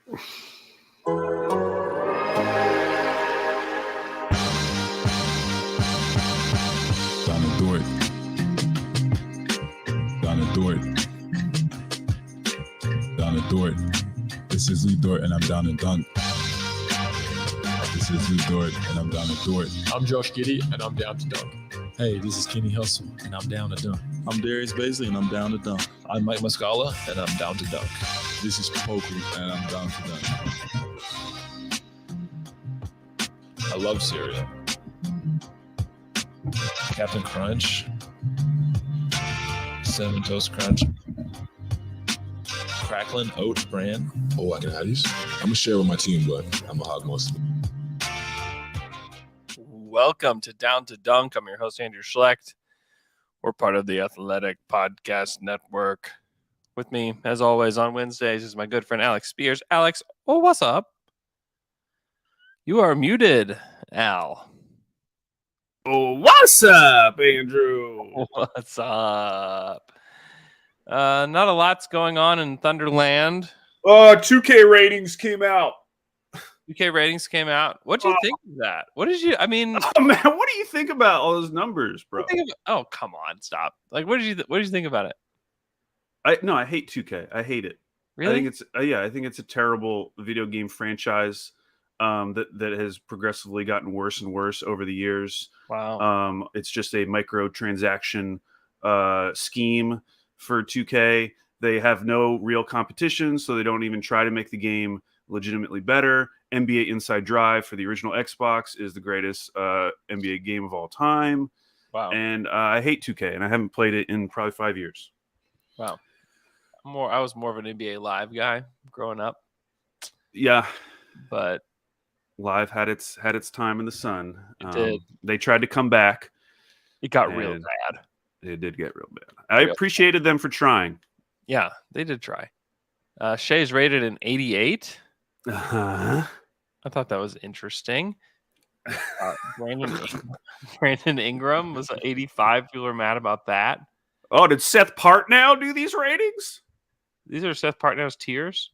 Donna Dort. Donna Dort. Donna Dort. This is Lee Dort, and I'm down to dunk. This is Lee Dort, and I'm down to Dort. I'm Josh Giddey, and I'm down to dunk. Hey, this is Kenny Hustle, and I'm down to dunk. I'm Darius Baisley, and I'm down to dunk. I'm Mike Muscala, and I'm down to dunk. This is Poku, and I'm down to dunk. I love cereal. Captain Crunch, Cinnamon Toast Crunch, Cracklin Oat Bran. Oh, I can have these. I'm gonna share with my team, but I'm gonna hog most of them. Welcome to Down to Dunk. I'm your host, Andrew Schlecht. We're part of the Athletic Podcast Network. With me, as always, on Wednesdays is my good friend Alex Spears. Alex, oh, what's up? You are muted, Al. Oh, what's up, Andrew? What's up? Not a lot's going on in Thunderland. 2K ratings came out. UK ratings came out. What do you think of that? What did you? I mean, Oh man, what do you think about all those numbers, bro? oh, come on, stop! Like, what did you think about it? I hate 2K. I hate it. Really? I think it's I think it's a terrible video game franchise that has progressively gotten worse and worse over the years. Wow. It's just a microtransaction scheme for 2K. They have no real competition, so they don't even try to make the game legitimately better. NBA Inside Drive for the original Xbox is the greatest NBA game of all time. Wow. And I hate 2K, and I haven't played it in probably 5 years. Wow. I was more of an NBA Live guy growing up. Yeah, but Live had its time in the sun. It did. They tried to come back. It got real bad. It did get real bad. I appreciated them for trying. Yeah, they did try. Shea's rated an 88. Uh-huh. I thought that was interesting. Brandon Ingram was an 85. People are mad about that. Oh, did Seth Partnow do these ratings? These are Seth Partnow's tiers.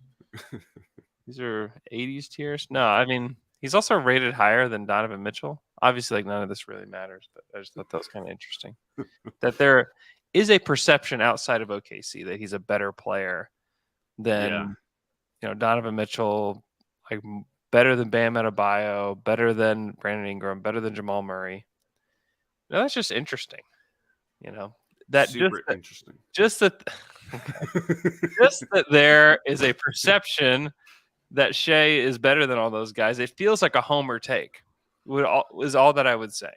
These are 80s tiers. No, I mean, he's also rated higher than Donovan Mitchell. Obviously, like, none of this really matters, but I just thought that was kind of interesting. That there is a perception outside of OKC that he's a better player than, Donovan Mitchell, like better than Bam Adebayo, better than Brandon Ingram, better than Jamal Murray. No, that's just interesting. That super interesting. Just that there is a perception that Shea is better than all those guys. It feels like a homer take. Is all that I would say.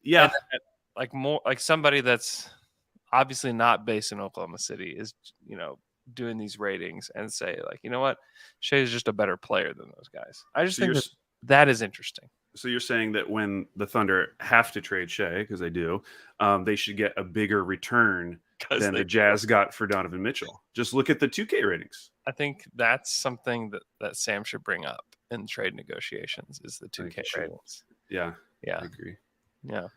Yeah, and, like more like somebody that's obviously not based in Oklahoma City is doing these ratings and say, like, you know what, Shea is just a better player than those guys. I just think that is interesting. So you're saying that when the Thunder have to trade Shea, because they do, they should get a bigger return than the Jazz got for Donovan Mitchell. Just look at the 2K ratings. I think that's something that Sam should bring up in trade negotiations is the 2K ratings. Yeah, I agree. Yeah.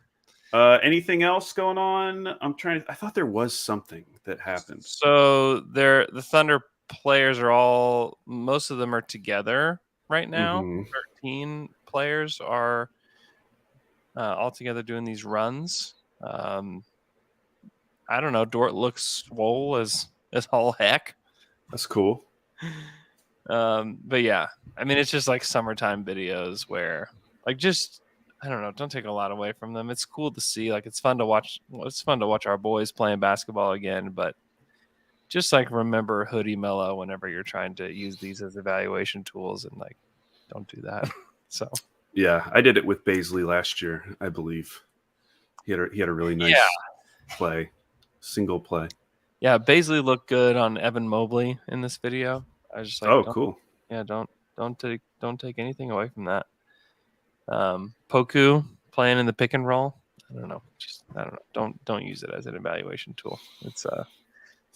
Anything else going on? I thought there was something that happened. So the Thunder players most of them are together right now. Mm-hmm. 13 players are all together doing these runs. I don't know. Dort looks swole as all heck. That's cool. But yeah, I mean, it's just like summertime videos where, like, just, I don't know, don't take a lot away from them. It's cool to see. Like, it's fun to watch. It's fun to watch our boys playing basketball again, but just like remember Hoodie Mello whenever you're trying to use these as evaluation tools, and like, don't do that. So yeah, I did it with Baisley last year, I believe. He had a really nice single play. Yeah, Baisley looked good on Evan Mobley in this video. I was just like, cool. Yeah, don't take anything away from that. Poku playing in the pick and roll. I don't know. Don't use it as an evaluation tool. It's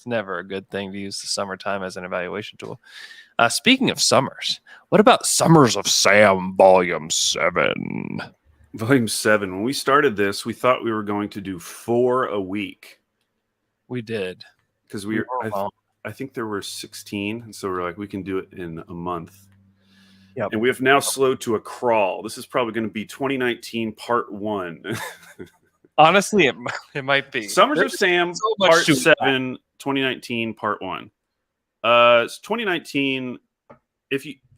never a good thing to use the summertime as an evaluation tool. Speaking of summers, what about Summers of Sam Volume 7? Volume 7. When we started this, we thought we were going to do 4 a week. We did. Because I think there were 16, and so we're like, we can do it in a month. Yep. And we have now slowed to a crawl. This is probably going to be 2019 part 1. Honestly, it might be. Summers of There's Sam so much part to 7, 2019 part 1. It's 2019.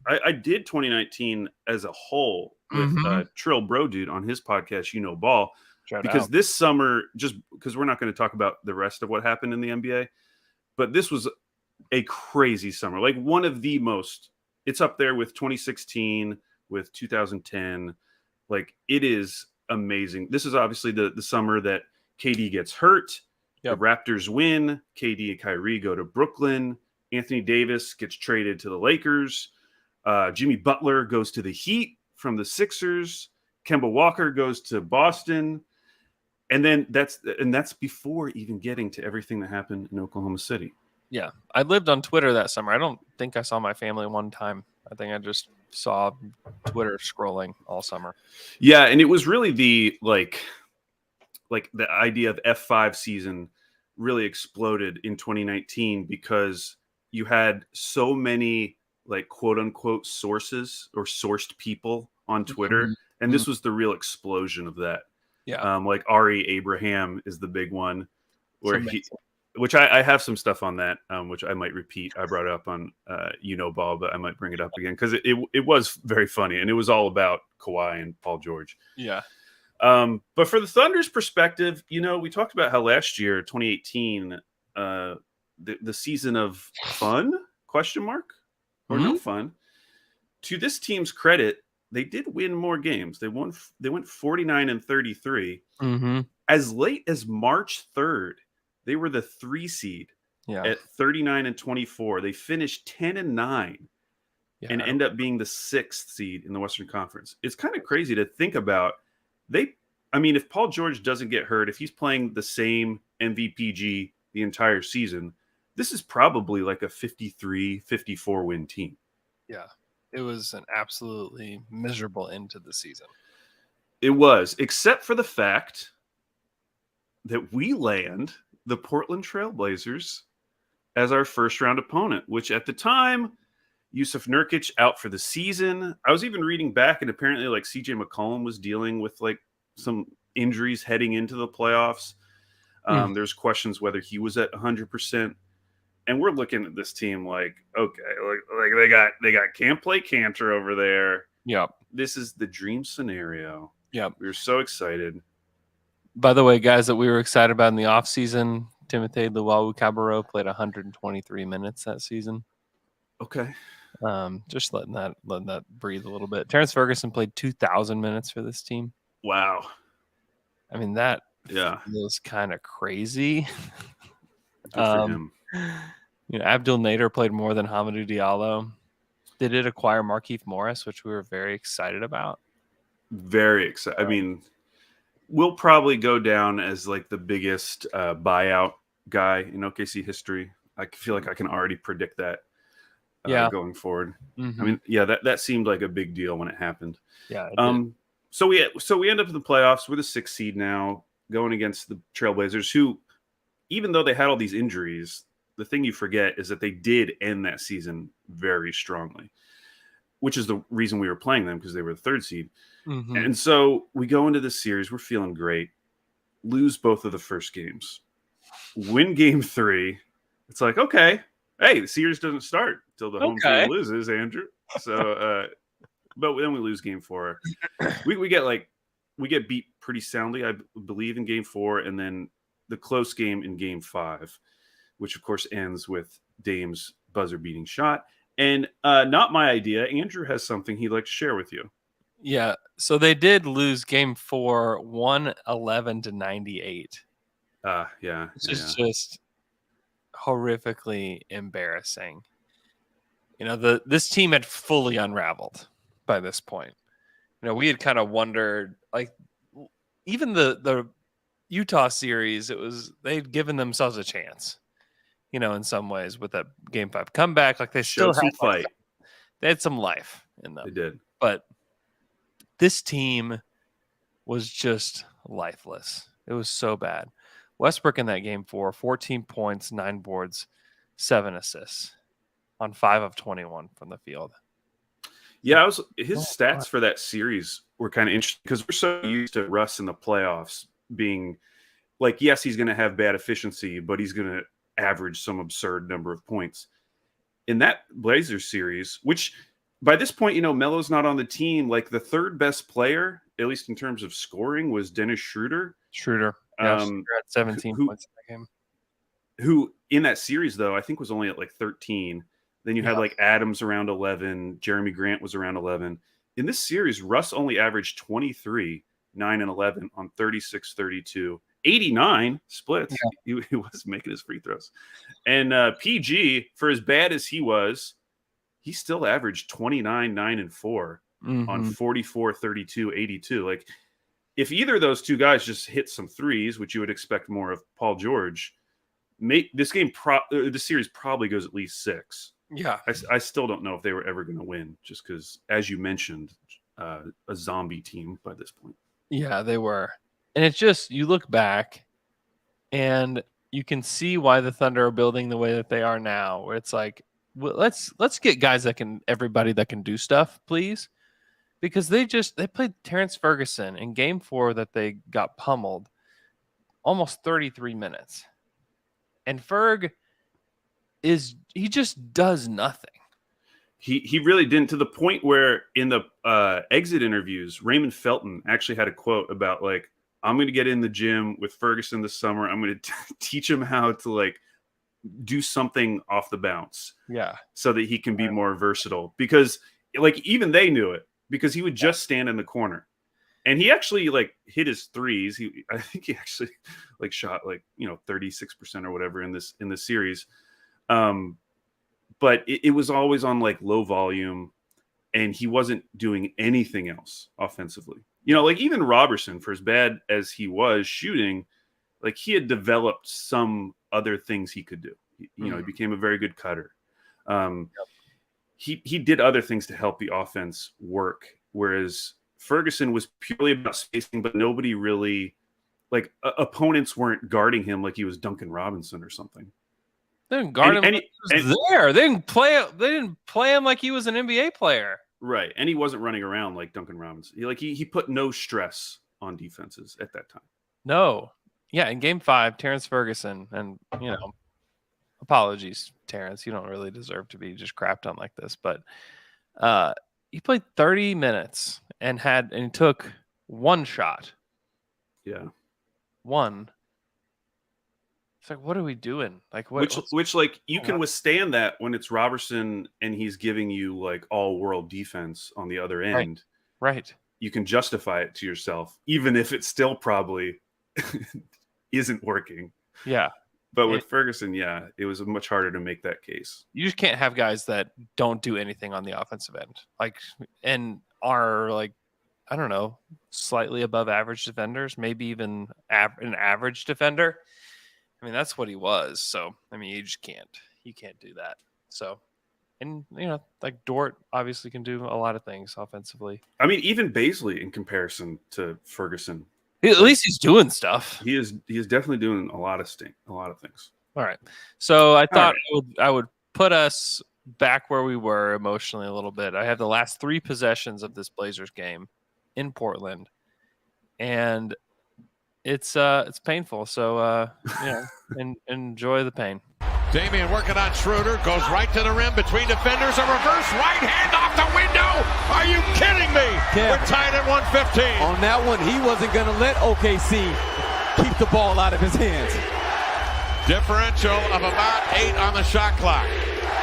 I did 2019 as a whole with Trill Bro Dude on his podcast, Ball, Shout because out. this summer, just because we're not going to talk about the rest of what happened in the NBA, but this was a crazy summer, like one of the most. It's up there with 2016, with 2010. Like, it is amazing. This is obviously the summer that KD gets hurt. Yep. The Raptors win. KD and Kyrie go to Brooklyn. Anthony Davis gets traded to the Lakers. Jimmy Butler goes to the Heat from the Sixers. Kemba Walker goes to Boston. And then that's before even getting to everything that happened in Oklahoma City. Yeah, I lived on Twitter that summer. I don't think I saw my family one time. I think I just saw Twitter scrolling all summer. Yeah, and it was really the like the idea of F5 season really exploded in 2019 because you had so many like quote unquote sources or sourced people on Twitter, and this was the real explosion of that. Yeah, Like Ari Abraham is the big one, where So which I have some stuff on that, which I might repeat. I brought it up on Ball, but I might bring it up again because it was very funny, and it was all about Kawhi and Paul George. yeah, But for the Thunder's perspective, we talked about how last year, 2018, the season of fun, or no fun. To this team's credit, they did win more games. They went 49-33. As late as March 3rd, they were the 3 seed at 39-24. They finished 10-9 and end up being the 6th seed in the Western Conference. It's kind of crazy to think about. If Paul George doesn't get hurt, if he's playing the same MVPG the entire season, this is probably like a 53-54 win team. Yeah. It was an absolutely miserable end to the season. It was, except for the fact that we land the Portland Trailblazers as our first round opponent, which at the time, Yusuf Nurkic out for the season. I was even reading back, and apparently like CJ McCollum was dealing with like some injuries heading into the playoffs. There's questions whether he was at 100%. And we're looking at this team like, okay, like they got can't play Cantor over there. Yep. This is the dream scenario. Yep. We were so excited. By the way, guys that we were excited about in the offseason, Timothy Luwawu-Cabarrot played 123 minutes that season. Okay. Just letting that breathe a little bit. Terrence Ferguson played 2,000 minutes for this team. Wow. I mean, that Yeah. feels kind of crazy. Good for him. Abdul Nader played more than Hamidou Diallo. They did acquire Markieff Morris, which we were very excited about. Very excited. I mean, we'll probably go down as like the biggest buyout guy in OKC history. I feel like I can already predict that going forward. Mm-hmm. I mean, yeah, that seemed like a big deal when it happened. Yeah. So we end up in the playoffs. We're the 6th seed now, going against the Trailblazers, who, even though they had all these injuries, the thing you forget is that they did end that season very strongly, which is the reason we were playing them, because they were the 3rd seed. Mm-hmm. And so we go into this series, we're feeling great, lose both of the first games, win game 3. It's like, okay, hey, the series doesn't start till the home team loses, Andrew. So, but then we lose game 4. We get beat pretty soundly, I believe, in game 4, and then the close game in game 5, which of course ends with Dame's buzzer-beating shot. And not my idea. Andrew has something he'd like to share with you. Yeah, so they did lose game 4, 111-98. Yeah. Which is just horrifically embarrassing. This team had fully unraveled by this point. We had kind of wondered, like, even the Utah series, they'd given themselves a chance, in some ways with that game 5 comeback. Like, they still showed some had fight. They had some life in them. They did. But this team was just lifeless. It was so bad. Westbrook in that game 4, 14 points, 9 boards, 7 assists on 5 of 21 from the field. Yeah, his stats for that series were kind of interesting because we're so used to Russ in the playoffs being like, yes, he's going to have bad efficiency, but he's going to average some absurd number of points. In that Blazers series, which by this point, Melo's not on the team. Like the third best player, at least in terms of scoring, was Dennis Schroeder. Schroeder had 17 points in that game. Who in that series, though, I think was only at like 13. Then you had like Adams around 11. Jeremy Grant was around 11. In this series, Russ only averaged 23, 9 and 11 on 36, 32, 89 splits. Yeah. He was making his free throws. And PG, for as bad as he was, he still averaged 29, 9 and 4 on 44, 32, 82. Like if either of those two guys just hit some threes, which you would expect more of Paul George, this series probably goes at least 6. Yeah. I still don't know if they were ever going to win just because, as you mentioned, a zombie team by this point. Yeah, they were. And it's just, you look back and you can see why the Thunder are building the way that they are now, where it's like, well, let's get guys everybody that can do stuff, please. Because they played Terrence Ferguson in game 4 that they got pummeled almost 33 minutes. And Ferg he just does nothing. He really didn't, to the point where in the exit interviews, Raymond Felton actually had a quote about like, I'm going to get in the gym with Ferguson this summer. I'm going to teach him how to like do something off the bounce. Yeah. So that he can be more versatile, because like even they knew it, because he would just stand in the corner. And he actually like hit his threes. I think he actually like shot like, 36% or whatever in this series. But it was always on like low volume, and he wasn't doing anything else offensively. Like even Robertson, for as bad as he was shooting, like he had developed some other things he could do. He became a very good cutter. He did other things to help the offense work, whereas Ferguson was purely about spacing, but nobody really, like opponents weren't guarding him like he was Duncan Robinson or something. They didn't guard him like he was there. They didn't play him like he was an NBA player. Right. And he wasn't running around like Duncan Robinson. He put no stress on defenses at that time. No. Yeah, in game 5, Terrence Ferguson, and apologies, Terrence, you don't really deserve to be just crapped on like this, but he played 30 minutes and took one shot. Yeah. One. It's like, what are we doing? Like, which like you can withstand that when it's Robertson and he's giving you like all world defense on the other end. Right. You can justify it to yourself, even if it still probably isn't working. Yeah. But with Ferguson, it was much harder to make that case. You just can't have guys that don't do anything on the offensive end, like, and are like, I don't know, slightly above average defenders, maybe even an average defender. I mean, that's what he was. So, I mean, you can't do that. So, and like Dort obviously can do a lot of things offensively. I mean, even Baisley in comparison to Ferguson, at least he's doing stuff. He is definitely doing a lot of things. All right. So I thought I would put us back where we were emotionally a little bit. I have the last 3 possessions of this Blazers game in Portland, and it's painful. So enjoy the pain. Damian working on Schroeder, goes right to the rim between defenders, a reverse right hand off the window. Are you kidding me? We're tied at 115. On that one, he wasn't going to let OKC keep the ball out of his hands. Differential of about 8 on the shot clock.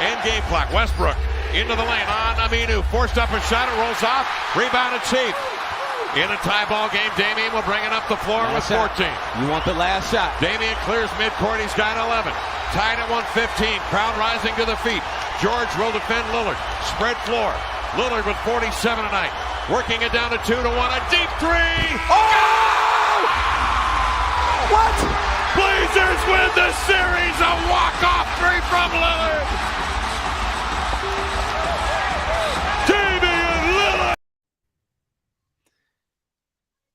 End game clock. Westbrook into the lane on Aminu. Forced up a shot, it rolls off. Rebounded Chief. In a tie ball game, Damian will bring it up the floor with 14. You want the last shot. Damian clears midcourt. He's got 11. Tied at 115. Crowd rising to the feet. George will defend Lillard. Spread floor. Lillard with 47 tonight. Working it down to 2-1. A deep 3. Oh! What? Blazers win the series. A walk-off 3 from Lillard. Damian Lillard.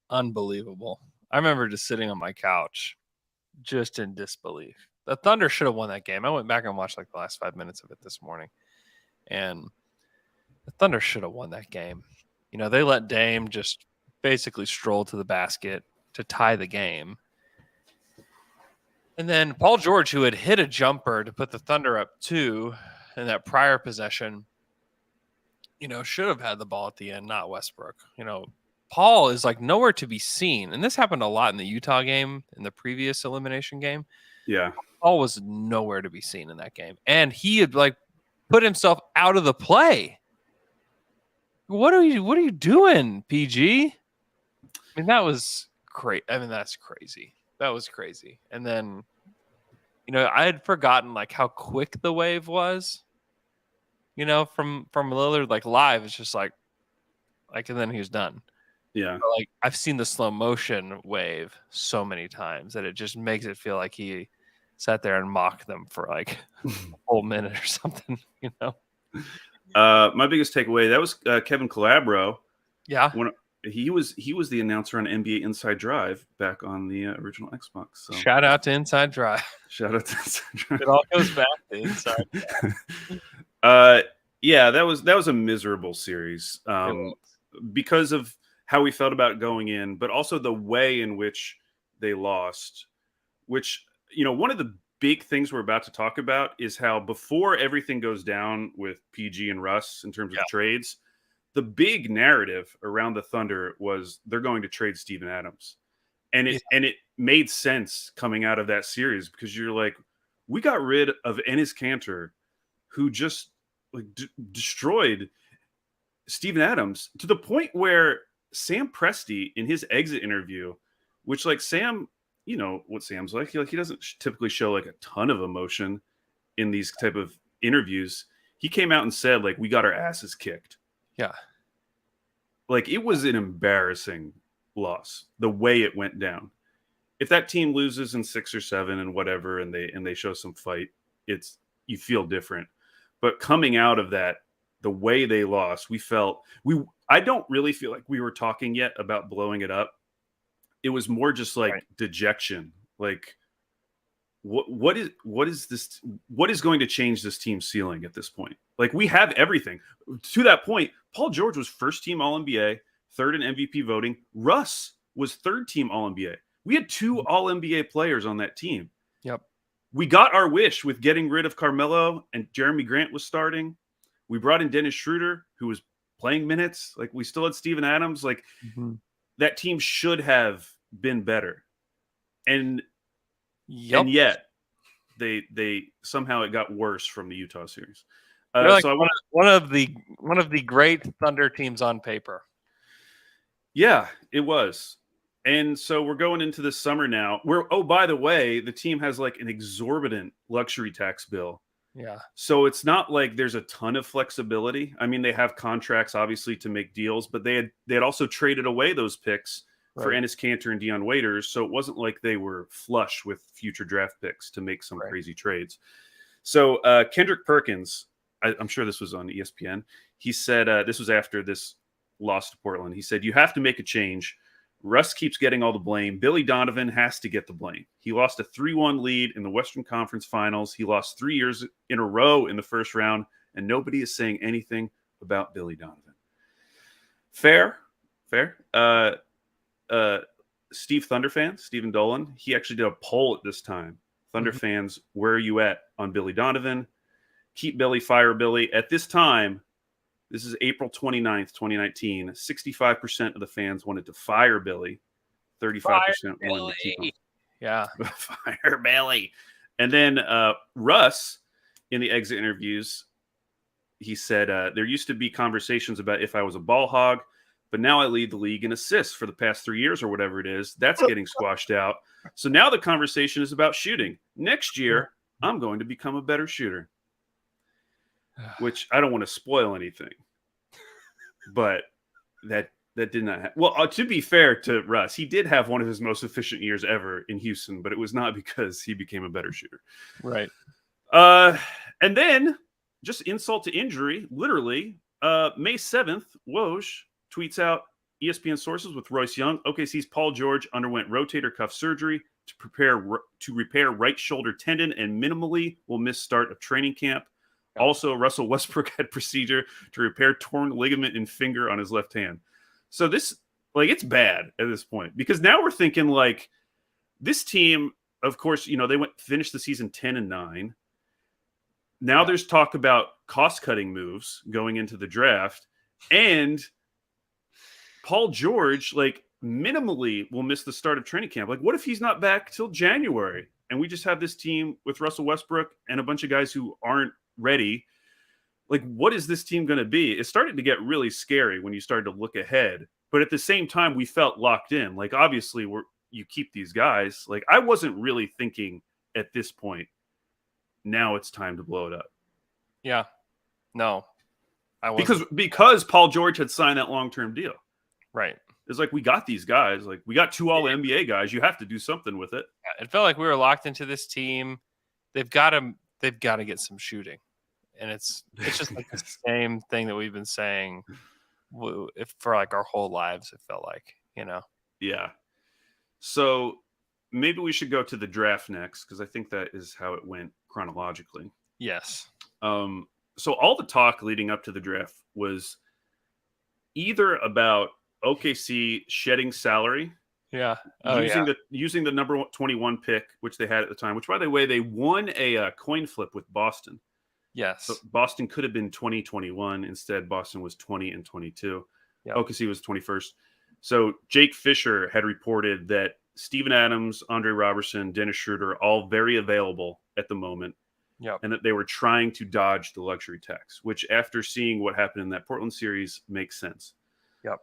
Unbelievable. I remember just sitting on my couch just in disbelief. the Thunder should have won that game. I went back and watched like the last 5 minutes of it this morning, and the Thunder should have won that game. You know, they let Dame just basically stroll to the basket to tie the game. And then Paul George, who had hit a jumper to put the Thunder up 2 in that prior possession, you know, should have had the ball at the end, not Westbrook. You know, Paul is like nowhere to be seen. And this happened a lot in the Utah game, in the previous elimination game. Yeah. Paul was nowhere to be seen in that game. And he had like put himself out of the play. What are you doing, PG? I mean, that was great. I mean, that's crazy. That was crazy. And then, you know, I had forgotten like how quick the wave was. You know, from Lillard, like live, it's just like, and then he was done. Yeah. But, like I've seen the slow motion wave so many times that it just makes it feel like he sat there and mocked them for like a whole minute or something. You know. My biggest takeaway that was Kevin Calabro. Yeah. He was the announcer on NBA Inside Drive back on the original Xbox. So. Shout out to Inside Drive. Shout out to Inside Drive. It all goes back to Inside Drive. Yeah, that was a miserable series because of how we felt about going in, but also the way in which they lost. Which, you know, one of the big things we're about to talk about is how before everything goes down with PG and Russ in terms of trades, the big narrative around the Thunder was they're going to trade Steven Adams. And it made sense coming out of that series because you're like, we got rid of Enes Kanter, who just like destroyed Steven Adams to the point where Sam Presti in his exit interview, which like Sam, you know what Sam's like, he doesn't typically show like a ton of emotion in these type of interviews. He came out and said like, we got our asses kicked. Yeah. Like it was an embarrassing loss, the way it went down. If that team loses in 6 or 7 and whatever, and they show some fight, you feel different. But coming out of that, the way they lost, I don't really feel like we were talking yet about blowing it up. It was more just like dejection. Like what is going to change this team's ceiling at this point? Like we have everything. To that point, Paul George was first team All-NBA, third in MVP voting. Russ was third team All-NBA. We had 2 All-NBA players on that team. Yep. We got our wish with getting rid of Carmelo, and Jeremy Grant was starting. We brought in Dennis Schroeder, who was playing minutes. Like we still had Steven Adams. Like that team should have been better. And yet they somehow it got worse from the Utah series. Like so one of the great Thunder teams on paper. Yeah, it was. And so we're going into this summer now. By the way, the team has like an exorbitant luxury tax bill. Yeah. So it's not like there's a ton of flexibility. I mean, they have contracts obviously to make deals, but they had also traded away those picks for Enes Kanter and Dion Waiters. So it wasn't like they were flush with future draft picks to make some crazy trades. So Kendrick Perkins, I'm sure this was on ESPN. He said, this was after this loss to Portland. He said, you have to make a change. Russ keeps getting all the blame. Billy Donovan has to get the blame. He lost a 3-1 lead in the Western Conference Finals. He lost 3 years in a row in the first round, and nobody is saying anything about Billy Donovan. Fair. Steve Thunder fan, Stephen Dolan, he actually did a poll at this time. Thunder fans, where are you at on Billy Donovan? Keep Billy, fire Billy. At this time, this is April 29th, 2019. 65% of the fans wanted to fire Billy. 35% wanted to keep him. Yeah. Fire Billy. And then Russ, in the exit interviews, he said, there used to be conversations about if I was a ball hog, but now I lead the league in assists for the past 3 years or whatever it is. That's getting squashed out. So now the conversation is about shooting. Next year, I'm going to become a better shooter. Which I don't want to spoil anything, but that did not happen. Well, to be fair to Russ, he did have one of his most efficient years ever in Houston, but it was not because he became a better shooter. Right. And then just insult to injury, literally, May 7th, Woj tweets out ESPN sources with Royce Young. OKC's Paul George underwent rotator cuff surgery to repair right shoulder tendon and minimally will miss start of training camp. Also, Russell Westbrook had procedure to repair torn ligament in finger on his left hand. So this, like, it's bad at this point because now we're thinking like this team, of course, you know, they finished the season 10-9. Now there's talk about cost-cutting moves going into the draft, and Paul George, like, minimally will miss the start of training camp. Like, what if he's not back till January and we just have this team with Russell Westbrook and a bunch of guys who aren't ready? Like, what is this team going to be? It started to get really scary when you started to look ahead, but at the same time, we felt locked in. Like, obviously, you keep these guys. Like, I wasn't really thinking at this point, now it's time to blow it up. Yeah. No. I wasn't. Because Paul George had signed that long-term deal. Right. It's like, we got these guys. Like, we got 2 All-NBA guys. You have to do something with it. It felt like we were locked into this team. They've got to get some shooting. And it's just like the same thing that we've been saying for like our whole lives, it felt like, you know. Yeah. So maybe we should go to the draft next, because I think that is how it went chronologically. Yes. So all the talk leading up to the draft was either about OKC shedding salary, using the number 21 pick, which they had at the time, which, by the way, they won a coin flip with Boston. Yes. So Boston could have been 2021. Instead, Boston was 20 and 22. Yep. OKC was 21st. So Jake Fisher had reported that Steven Adams, Andre Robertson, Dennis Schroeder, all very available at the moment. Yep. And that they were trying to dodge the luxury tax, which, after seeing what happened in that Portland series, makes sense. Yep.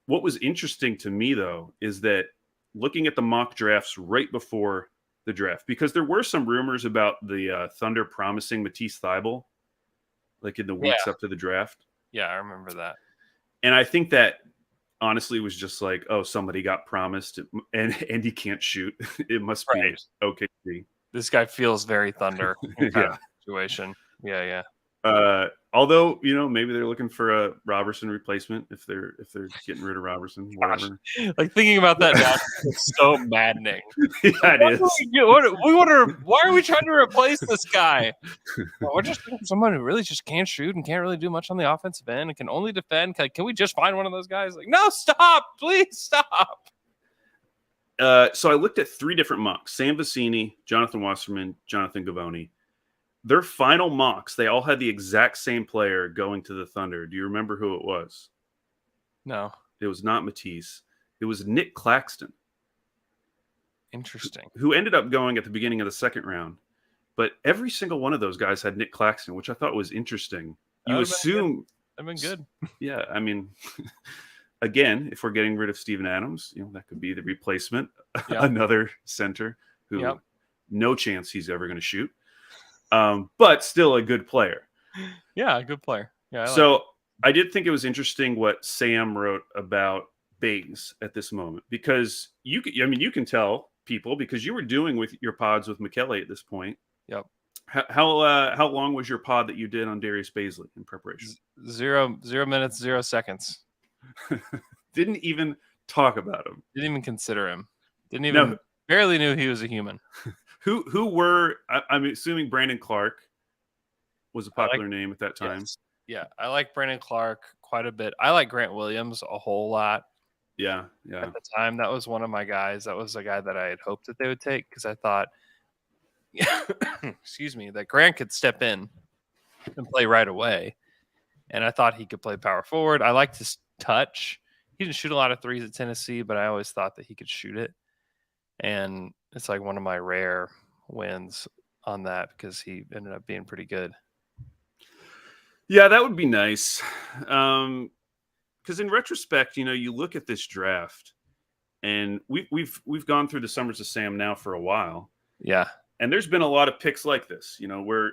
What was interesting to me, though, is that looking at the mock drafts right before the draft, because there were some rumors about the Thunder promising Matisse Thybulle, like in the weeks up to the draft. Yeah, I remember that. And I think that honestly was just like, oh, somebody got promised and he can't shoot. It must be OKC. This guy feels very Thunder situation. Yeah. Although, you know, maybe they're looking for a Robertson replacement if they're getting rid of Robertson. Whatever. Like, thinking about that now is so maddening. Yeah, it is. Why are we trying to replace this guy? Well, we're just looking for someone who really just can't shoot and can't really do much on the offensive end and can only defend. Can we just find one of those guys? Like, no, stop! Please stop! So I looked at 3 different mocks: Sam Vecini, Jonathan Wasserman, Jonathan Givony. Their final mocks, they all had the exact same player going to the Thunder. Do you remember who it was? No. It was not Matisse. It was Nick Claxton. Interesting. Who ended up going at the beginning of the second round. But every single one of those guys had Nick Claxton, which I thought was interesting. You assume... I've been good. Yeah, I mean... Again, if we're getting rid of Steven Adams, you know, that could be the replacement. Yep. Another center who no chance he's ever going to shoot. But still a good player. Yeah, a good player. Yeah. I did think it was interesting what Sam wrote about bigs at this moment, because you can tell people, because you were doing with your pods with Michele at this point. Yep. How long was your pod that you did on Darius Bazley in preparation? 0 minutes, 0 seconds. Didn't even talk about him. Didn't even consider him. Barely knew he was a human. Who were, I'm assuming Brandon Clark was a popular name at that time. Yes. Yeah, I like Brandon Clark quite a bit. I like Grant Williams a whole lot. Yeah. At the time, that was one of my guys. That was a guy that I had hoped that they would take, because I thought, excuse me, that Grant could step in and play right away. And I thought he could play power forward. I liked his touch. He didn't shoot a lot of threes at Tennessee, but I always thought that he could shoot it. And it's like one of my rare wins on that, because he ended up being pretty good. Yeah, that would be nice. Because in retrospect, you know, you look at this draft, and we've gone through the Summers of Sam now for a while. Yeah. And there's been a lot of picks like this, you know, where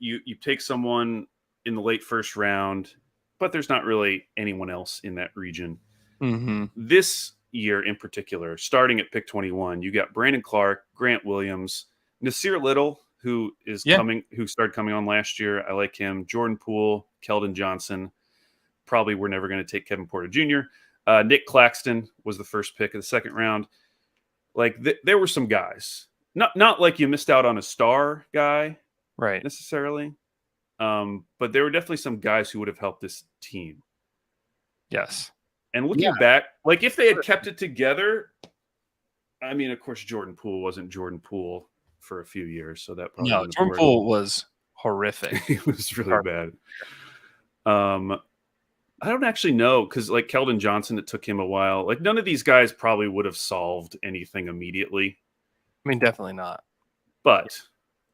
you take someone in the late first round, but there's not really anyone else in that region. Mm-hmm. This year in particular, starting at pick 21, you got Brandon Clark, Grant Williams, Nasir Little, who started coming on last year. I like him. Jordan Poole, Keldon Johnson. Probably we're never going to take Kevin Porter Jr. Nick Claxton was the first pick of the second round. like there were some guys, not like you missed out on a star guy Right. necessarily, but there were definitely some guys who would have helped this team. Yes. And looking back, like if they had kept it together, I mean, of course, Jordan Poole wasn't Jordan Poole for a few years, so that probably No, wouldn't have Jordan worked. Poole was horrific. It was really bad. I don't actually know because, like Keldon Johnson, it took him a while. Like none of these guys probably would have solved anything immediately, I mean, definitely not. but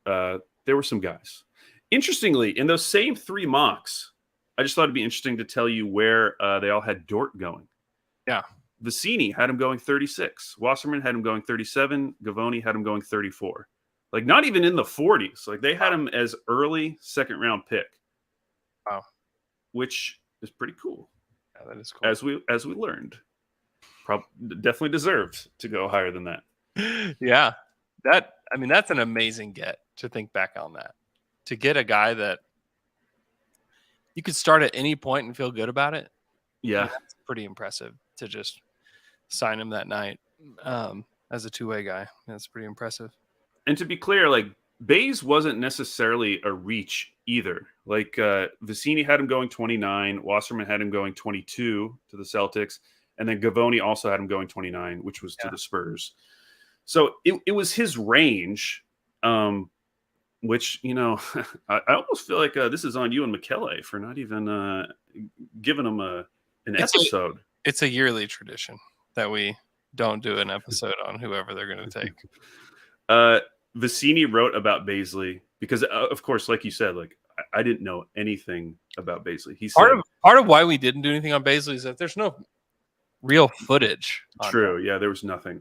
there were some guys. Interestingly, in those same 3 mocks, I just thought it'd be interesting to tell you where they all had Dort going. Yeah. Vicini had him going 36. Wasserman had him going 37. Gavoni had him going 34. Like not even in the 40s. Like they had him as early second round pick. Wow. Which is pretty cool. Yeah, that is cool. As we learned. Definitely deserved to go higher than that. Yeah. That's an amazing get to think back on that. To get a guy that you could start at any point and feel good about it. Yeah. That's pretty impressive to just sign him that night as a two-way guy. That's pretty impressive. And to be clear, like Bays wasn't necessarily a reach either. Like Vicini had him going 29, Wasserman had him going 22 to the Celtics, and then Gavoni also had him going 29, which was to the Spurs. So it was his range, which, you know, I almost feel like this is on you and Michele for not even giving him an episode. It's a yearly tradition that we don't do an episode on whoever they're going to take. Vicini wrote about Bazley because, of course, like you said, like I didn't know anything about Bazley. He said part of why we didn't do anything on Bazley is that there's no real footage. True. Yeah, there was nothing.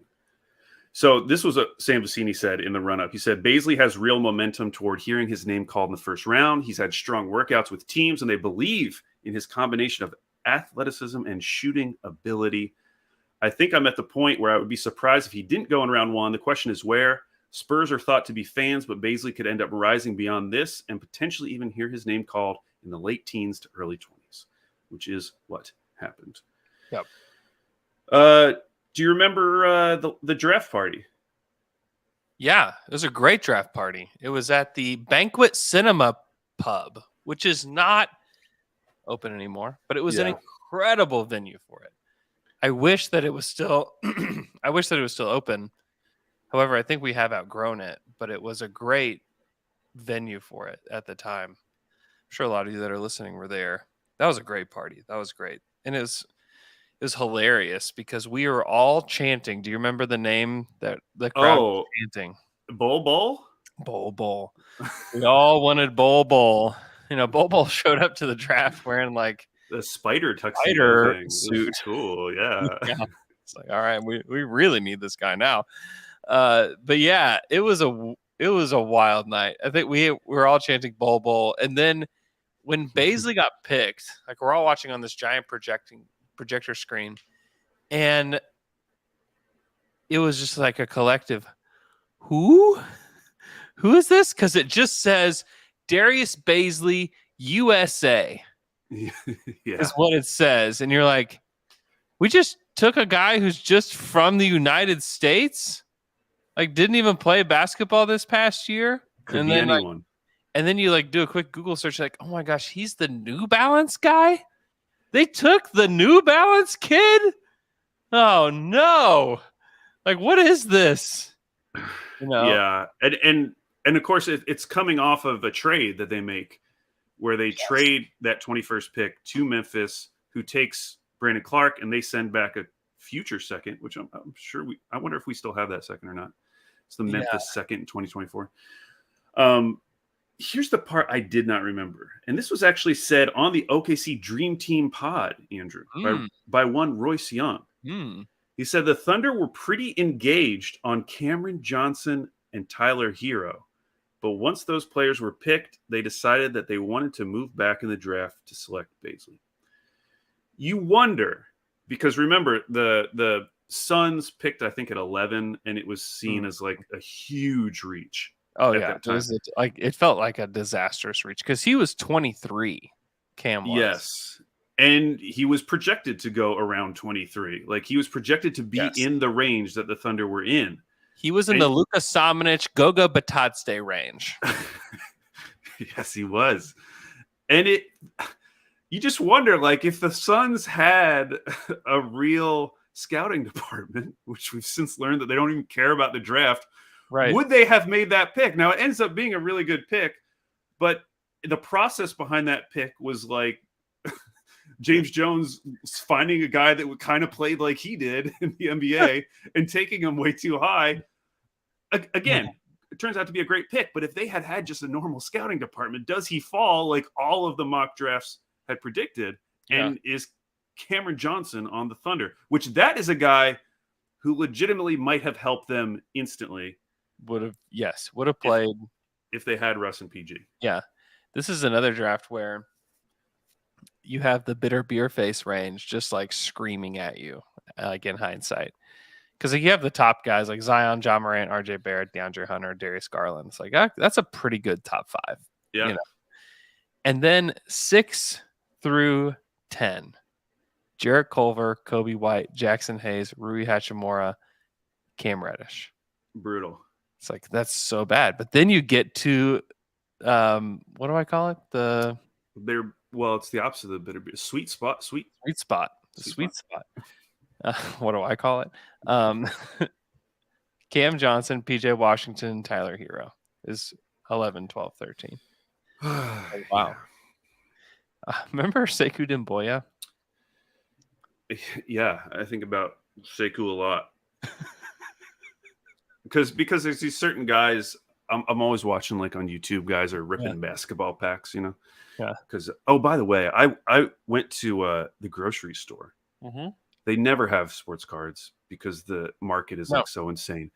So this was what Sam Vicini said in the run-up. He said, Bazley has real momentum toward hearing his name called in the first round. He's had strong workouts with teams, and they believe in his combination of athleticism and shooting ability. I think I'm at the point where I would be surprised if he didn't go in round 1. The question is where. Spurs are thought to be fans, but Bazley could end up rising beyond this and potentially even hear his name called in the late teens to early 20s, which is what happened. Yep. Do you remember the draft party? Yeah, it was a great draft party. It was at the Banquet Cinema Pub, which is not open anymore, but it was an incredible venue for it. I wish that it was still open. However, I think we have outgrown it, but it was a great venue for it at the time. I'm sure a lot of you that are listening were there. That was a great party. That was great. And it was hilarious because we were all chanting. Do you remember the name that the crowd was chanting? Bol Bol? Bol Bol. We all wanted Bol Bol. You know, Bol Bol showed up to the draft wearing like the spider tuxedo thing. Suit. Cool, yeah. It's like, all right, we really need this guy now. But yeah, it was a wild night. I think we were all chanting Bol Bol, and then when Bazley got picked, like we're all watching on this giant projector screen, and it was just like a collective, who is this? Because it just says Darius Bazley, USA. Is what it says, and you're like, we just took a guy who's just from the United States, like didn't even play basketball this past year. Could and be then anyone. And then you like do a quick Google search, like, oh my gosh, he's the New Balance guy. They took the New Balance kid. Oh no! Like, what is this? You know? Yeah, and of course it's coming off of a trade that they make, where they trade that 21st pick to Memphis, who takes Brandon Clark, and they send back a future second, which I'm sure I wonder if we still have that second or not. It's the Memphis second in 2024. Here's the part I did not remember. And this was actually said on the OKC Dream Team pod, Andrew, by one Royce Young. He said the Thunder were pretty engaged on Cameron Johnson and Tyler Hero. But once those players were picked, they decided that they wanted to move back in the draft to select Bazley. You wonder, because remember, the Suns picked, I think, at 11, and it was seen as like a huge reach. Oh yeah, it felt like a disastrous reach because he was 23. Cam was. Yes, And he was projected to go around 23. Like he was projected to be in the range that the Thunder were in. He was in the Luka Samanic, Goga Batadze range. Yes, he was. And you just wonder, like, if the Suns had a real scouting department, which we've since learned that they don't even care about the draft, right? Would they have made that pick? Now, it ends up being a really good pick, but the process behind that pick was like James Jones finding a guy that would kind of played like he did in the NBA and taking him way too high. Again, it turns out to be a great pick, but if they had had just a normal scouting department, does he fall like all of the mock drafts had predicted? And is Cameron Johnson on the Thunder, which that is a guy who legitimately might have helped them instantly. Would have played if they had Russ and PG. Yeah. This is another draft where you have the bitter beer face range just like screaming at you, like in hindsight. Because you have the top guys like Zion, John Morant, RJ Barrett, DeAndre Hunter, Darius Garland. It's like, that's a pretty good top 5. Yeah. You know? And then 6 through 10, Jarrett Culver, Kobe White, Jackson Hayes, Rui Hachimura, Cam Reddish. Brutal. It's like, that's so bad. But then you get to, what do I call it? It's the opposite of the bitter beer. Sweet spot. The sweet spot. What do I call it? Cam Johnson, PJ Washington, Tyler Hero is 11, 12, 13. Wow. Remember Sekou Demboya? Yeah, I think about Sekou a lot. because there's these certain guys I'm always watching, like on YouTube, guys are ripping basketball packs, you know? Yeah. Because, by the way, I went to the grocery store. Mm-hmm. They never have sports cards because the market is like so insane.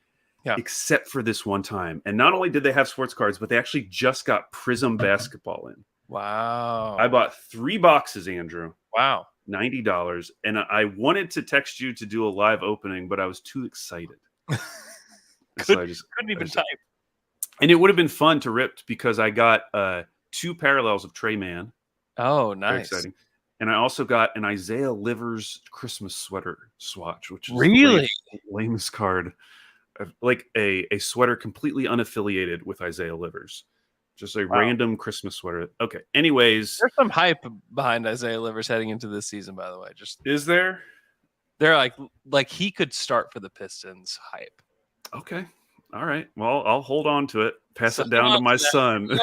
Yeah. Except for this one time. And not only did they have sports cards, but they actually just got Prism basketball in. Wow. I bought 3 boxes, Andrew. Wow. $90. And I wanted to text you to do a live opening, but I was too excited. So I just couldn't even type. And it would have been fun to rip because I got 2 parallels of Trey Mann. Oh, nice. Very exciting. And I also got an Isaiah Livers Christmas sweater swatch, which is really the lamest card. Like a sweater completely unaffiliated with Isaiah Livers. Just a random Christmas sweater. Okay. Anyways. There's some hype behind Isaiah Livers heading into this season, by the way. Is there? They're like he could start for the Pistons hype. Okay. All right. Well, I'll hold on to it. Pass it down to my son.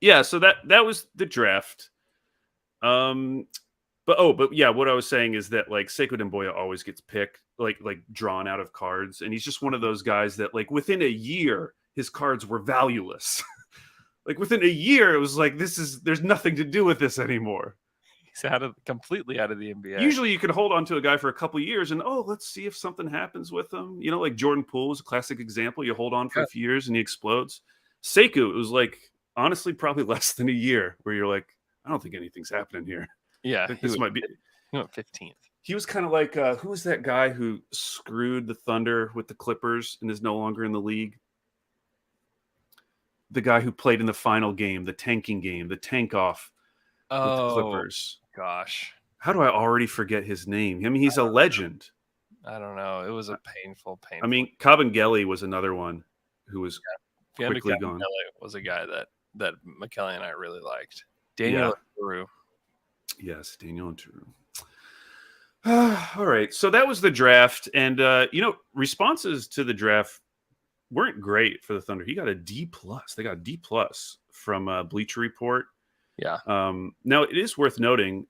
Yeah, so that was the draft. But yeah, what I was saying is that like Sekou Demboya always gets picked, like drawn out of cards, and he's just one of those guys that like within a year his cards were valueless. Like within a year, it was like there's nothing to do with this anymore. He's completely out of the NBA. Usually you can hold on to a guy for a couple of years and let's see if something happens with him. You know, like Jordan Poole was a classic example. You hold on for a few years and he explodes. Sekou, it was like honestly probably less than a year where you're like, I don't think anything's happening here. Yeah, this might be. He went 15th. He was kind of like who was that guy who screwed the Thunder with the Clippers and is no longer in the league? The guy who played in the final game, the tanking game, the tank off with the Clippers. Gosh, how do I already forget his name? I mean, he's a legend. I don't know. It was a painful. I mean, Kabengele was another one who was quickly gone. Kabengele was a guy that McKelly and I really liked. Daniel Anturu. Yes, Daniel Anturu. All right, so that was the draft, and responses to the draft weren't great for the Thunder. He got a D+. They got a D+ from Bleacher Report. Yeah. Now it is worth noting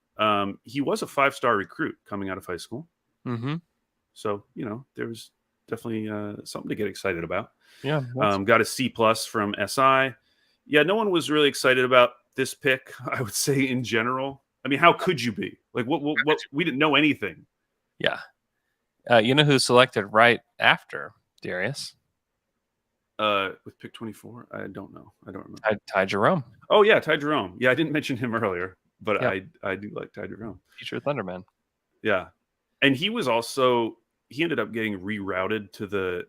he was a 5-star recruit coming out of high school. Mm-hmm. So there was definitely something to get excited about. Yeah. Got a C+ from SI. Yeah, no one was really excited about this pick, I would say, in general. I mean, how could you be? Like, what we didn't know anything. Yeah. You know who selected right after Darius? With pick 24? I don't know. I don't remember. Ty Jerome. Oh, yeah, Ty Jerome. Yeah, I didn't mention him earlier, but I do like Ty Jerome. Future Thunderman. Yeah. And he ended up getting rerouted to the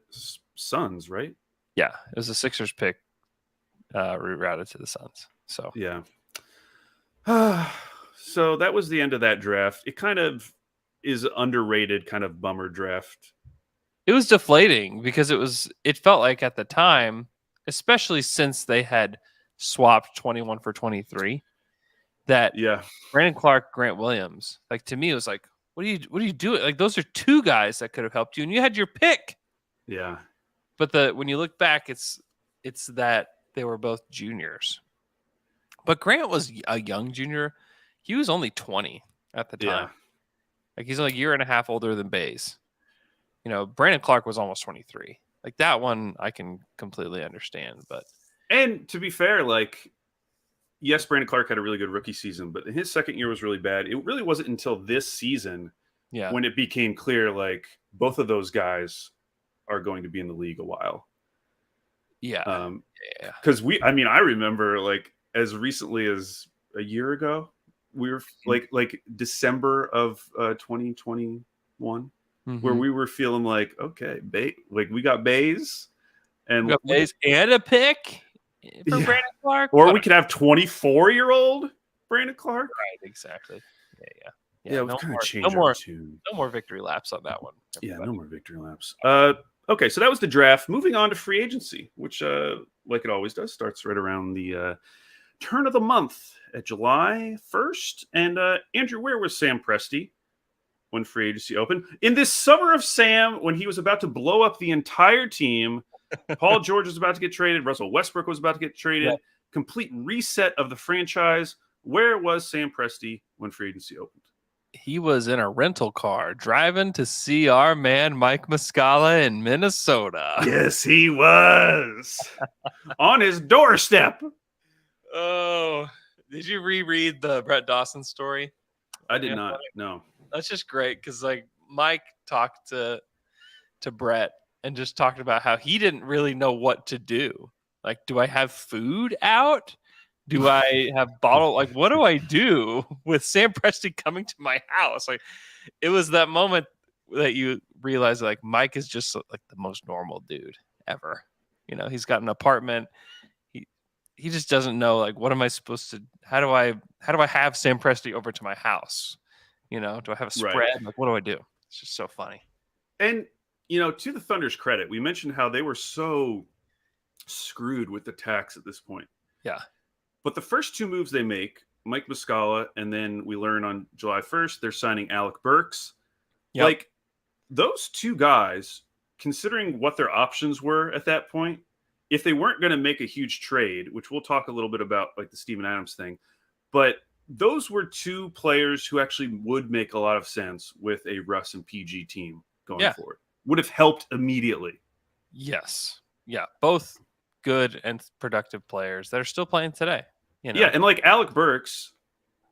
Suns, right? Yeah. It was a Sixers pick rerouted to the Suns. So yeah. So that was the end of that draft. It kind of is underrated, kind of bummer draft. It was deflating because it felt like at the time, especially since they had swapped 21 for 23, that Yeah. Brandon Clark, Grant Williams, like to me, it was like, what are you doing? Like those are two guys that could have helped you, and you had your pick. Yeah. But when you look back, it's that they were both juniors. But Grant was a young junior. He was only 20 at the time. Yeah. Like he's like a year and a half older than Bays. Brandon Clark was almost 23. Like that one I can completely understand. But And to be fair, like, yes, Brandon Clark had a really good rookie season, but his second year was really bad. It really wasn't until this season yeah, when it became clear, like, both of those guys are going to be in the league a while. yeah. Yeah. Because I remember, like, as recently as a year ago, we were like December of 2021, where Mhm. we were feeling like, okay, we got Bays, and We got Bays and a pick for Yeah. Brandon Clark. or we could have 24-year-old Brandon Clark. Right, exactly. Yeah. Yeah, we've no kind more, of changed no more, our tune. no more victory laps on that one. Yeah, everybody. no more victory laps. Okay, so that was the draft. Moving on to free agency, which, like it always does, starts right around the turn of the month at July 1st. And Andrew, where was Sam Presti when free agency opened? In this summer of Sam, when he was about to blow up the entire team, Paul George was about to get traded, Russell Westbrook was about to get traded, Yeah. complete reset of the franchise. Where was Sam Presti when free agency opened? He was in a rental car driving to see our man Mike Muscala in Minnesota. Yes, he was on his doorstep. Oh, did you reread the Brett Dawson story? I did Yeah. not. No. That's just great because like Mike talked to Brett and just talked about how he didn't really know what to do. Like, do I have food out? Do I have bottle? Like, what do I do with Sam Presti coming to my house? Like, it was that moment that you realize like Mike is just like the most normal dude ever. He's got an apartment. He just doesn't know like what am I supposed to? How do I have Sam Presti over to my house? Do I have a spread? Right. Like, what do I do? It's just so funny. And, to the Thunder's credit, we mentioned how they were so screwed with the tax at this point. Yeah. But the first two moves they make, Mike Muscala, and then we learn on July 1st, they're signing Alec Burks. Yep. Like, those two guys, considering what their options were at that point, if they weren't going to make a huge trade, which we'll talk a little bit about, like the Steven Adams thing, but those were two players who actually would make a lot of sense with a Russ and PG team going forward. Would have helped immediately. Yes. Yeah. Both good and productive players that are still playing today. Yeah, and like Alec Burks,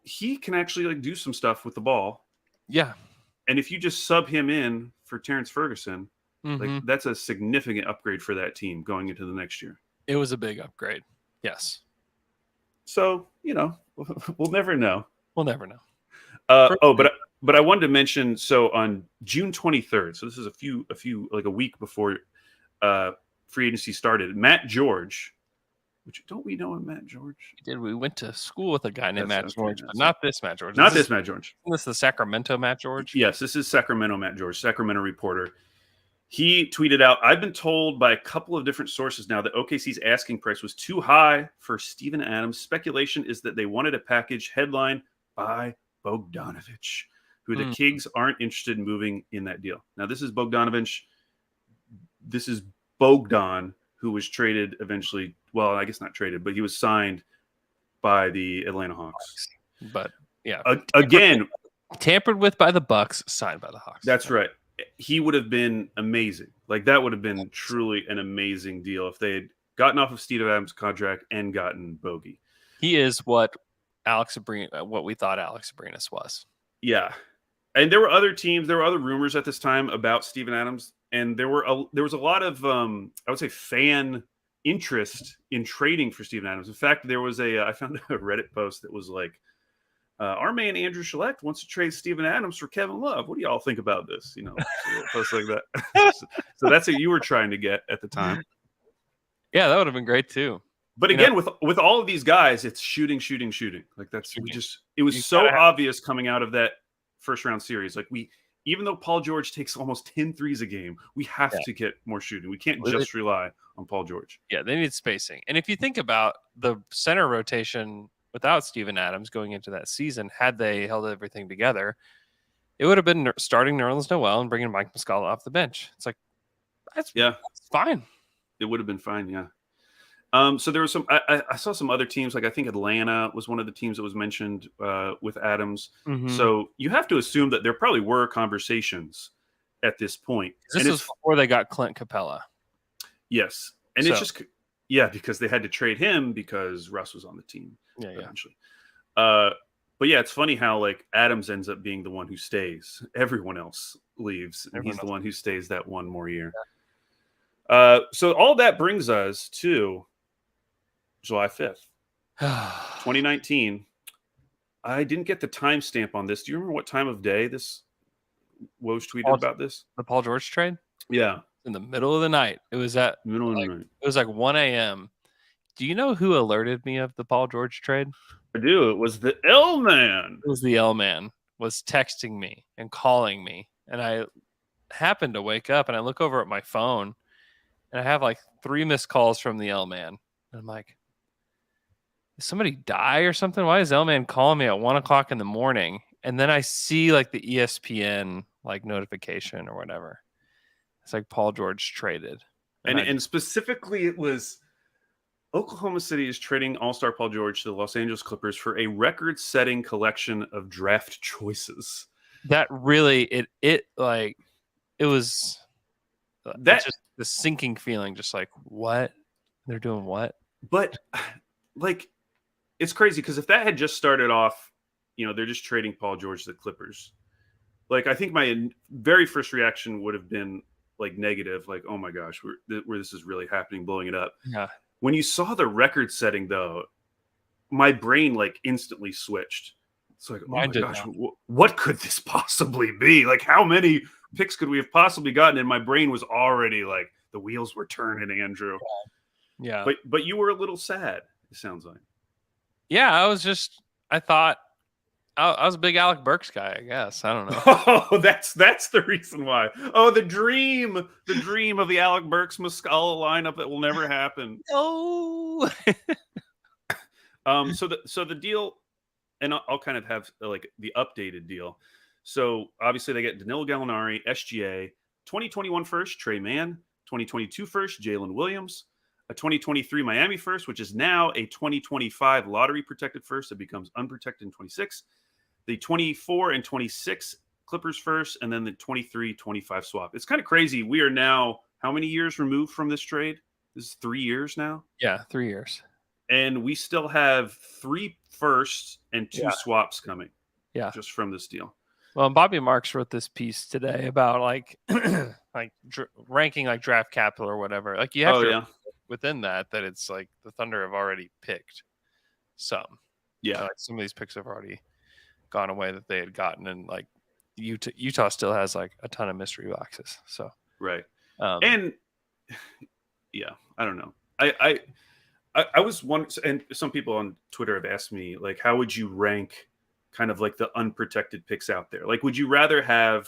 he can actually like do some stuff with the ball. Yeah. And if you just sub him in for Terrence Ferguson, Mhm. like that's a significant upgrade for that team going into the next year. It was a big upgrade. Yes. So, we'll never know. We'll never know. But I wanted to mention, so on June 23rd, so this is a few like a week before free agency started, Matt George, which don't we know him, Matt George? We went to school with a guy named Matt That's George, okay, but that's not this Matt George. Not this Matt George. This is the Sacramento Matt George. Yes, this is Sacramento Matt George, Sacramento reporter. He tweeted out, I've been told by a couple of different sources now that OKC's asking price was too high for Steven Adams. Speculation is that they wanted a package headline by Bogdanovich, who the Kings aren't interested in moving in that deal. Now, this is Bogdanovich. This is Bogdan, who was traded eventually. Well, I guess not traded, but he was signed by the Atlanta Hawks. But yeah, Again, tampered with by the Bucks, signed by the Hawks. that's right. He would have been amazing. Like that would have been truly an amazing deal if they had gotten off of Steven Adams' contract and gotten Bogey. He is what what we thought Alex Abrinas was. Yeah. And there were other teams, there were other rumors at this time about Steven Adams, and there was a lot of I would say fan interest in trading for Steven Adams. In fact, there was I found a Reddit post that was like, our man Andrew Schlecht wants to trade Steven Adams for Kevin Love. What do y'all think about this? A little post like that. So that's what you were trying to get at the time. Yeah, that would have been great too. But You again, know- with all of these guys, it's shooting. Like that's we Shooting. just it was You so gotta have- obvious coming out of that first round series. Like even though Paul George takes almost 10 threes a game, we have to get more shooting. We can't Well, just rely on Paul George. Yeah, they need spacing. And if you think about the center rotation without Steven Adams going into that season, had they held everything together, it would have been starting Nerlens Noel and bringing Mike Muscala off the bench. It's like, that's fine. It would have been fine, yeah. So there was some. I saw some other teams, like I think Atlanta was one of the teams that was mentioned with Adams. Mhm. So you have to assume that there probably were conversations at this point. This And was before they got Clint Capella. yes, and it's just because they had to trade him because Russ was on the team eventually. But yeah, it's funny how like Adams ends up being the one who stays. Everyone else leaves, and he's the one who stays that one more year. So all that brings us to July 5th, 2019. I didn't get the timestamp on this. Do you remember what time of day this Woj tweeted about this? The Paul George trade? Yeah. In the middle of the night. It was at middle of the night. It was like 1 a.m. Do you know who alerted me of the Paul George trade? I do. It was the L man. It was the L man was texting me and calling me. And I happened to wake up and I look over at my phone and I have like 3 missed calls from the L man. And I'm like, did somebody die or something? Why is L man calling me at 1 o'clock in the morning? And then I see like the ESPN like notification or whatever. It's like Paul George traded. And specifically it was Oklahoma City is trading All-Star Paul George to the Los Angeles Clippers for a record-setting collection of draft choices. That really it was that just the sinking feeling, just like what they're doing, what? But like, it's crazy because if that had just started off, they're just trading Paul George to the Clippers. Like, I think my very first reaction would have been like negative, like, oh my gosh, where this is really happening, blowing it up. Yeah. When you saw the record setting, though, my brain like instantly switched. It's like, oh my gosh, what could this possibly be? Like, how many picks could we have possibly gotten? And my brain was already like, the wheels were turning, Andrew. Yeah. But you were a little sad, it sounds like. Yeah, I was a big Alec Burks guy, I guess. I don't know. Oh, that's the reason why. Oh, the dream of the Alec Burks Muscala lineup that will never happen. Oh. So the deal, and I'll kind of have like the updated deal. So obviously they get Danilo Gallinari, SGA, 2021 first, Trey Mann, 2022 first, Jalen Williams, a 2023 Miami first, which is now a 2025 lottery protected first. It becomes unprotected in 26. The 24 and 26 Clippers first, and then the 23-25 swap. It's kind of crazy. We are now how many years removed from this trade? This is 3 years now? Yeah, 3 years. And we still have 3 firsts and 2 swaps coming. Yeah. Just from this deal. Well, Bobby Marks wrote this piece today about like ranking like draft capital or whatever. Like you have within that it's like the Thunder have already picked some. Yeah. Like some of these picks have already gone away that they had gotten, and like Utah still has like a ton of mystery boxes. So right. And yeah, I don't know. I was one, and some people on Twitter have asked me like, how would you rank kind of like the unprotected picks out there? Like, would you rather have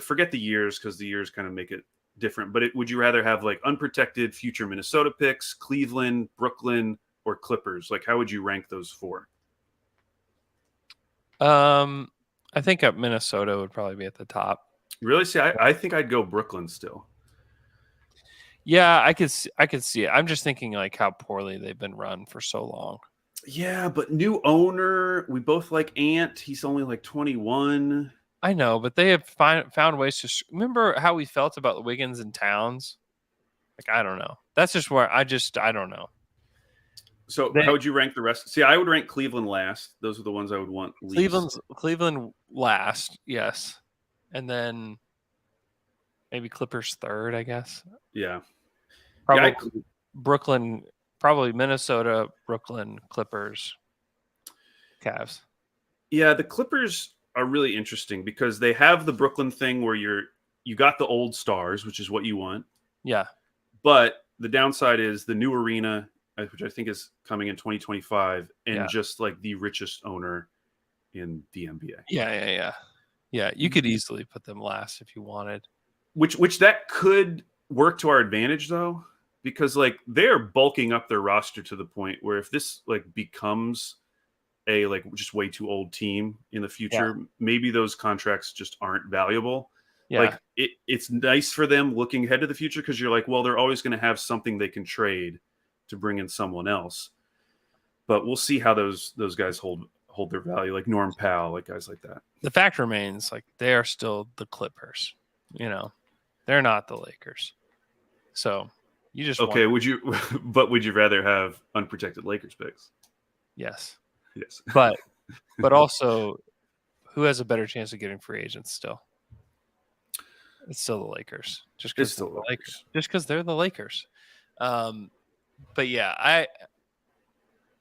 forget the years because the years kind of make it different, but would you rather have like unprotected future Minnesota picks, Cleveland, Brooklyn, or Clippers? Like, how would you rank those 4? I think Minnesota would probably be at the top. Really? See, I think I'd go Brooklyn still. Yeah, I could see it. I'm just thinking like how poorly they've been run for so long. Yeah, but new owner. We both like Ant. He's only like 21. I know, but they have found ways to remember how we felt about the Wiggins and Towns. Like, I don't know. That's just where I don't know. So how would you rank the rest? See, I would rank Cleveland last. Those are the ones I would want least. Cleveland last, yes. And then maybe Clippers third, I guess. Yeah. Probably Brooklyn, probably Minnesota, Brooklyn, Clippers, Cavs. Yeah, the Clippers are really interesting because they have the Brooklyn thing where you got the old stars, which is what you want. Yeah. But the downside is the new arena which I think is coming in 2025, and Yeah. just like the richest owner in the NBA. Yeah, you could easily put them last if you wanted. Which that could work to our advantage though, because like they're bulking up their roster to the point where if this like becomes a like just way too old team in the future, maybe those contracts just aren't valuable. Yeah. Like it's nice for them looking ahead to the future because you're like, well, they're always going to have something they can trade to bring in someone else. But we'll see how those guys hold their value, like Norm Powell, like guys like that. The fact remains, like they are still the Clippers. You know, they're not the Lakers. So you just okay. want... Would you rather have unprotected Lakers picks? Yes. Yes. But also, who has a better chance of getting free agents still? It's still the Lakers. Just because still the Lakers. Just because they're the Lakers. But yeah,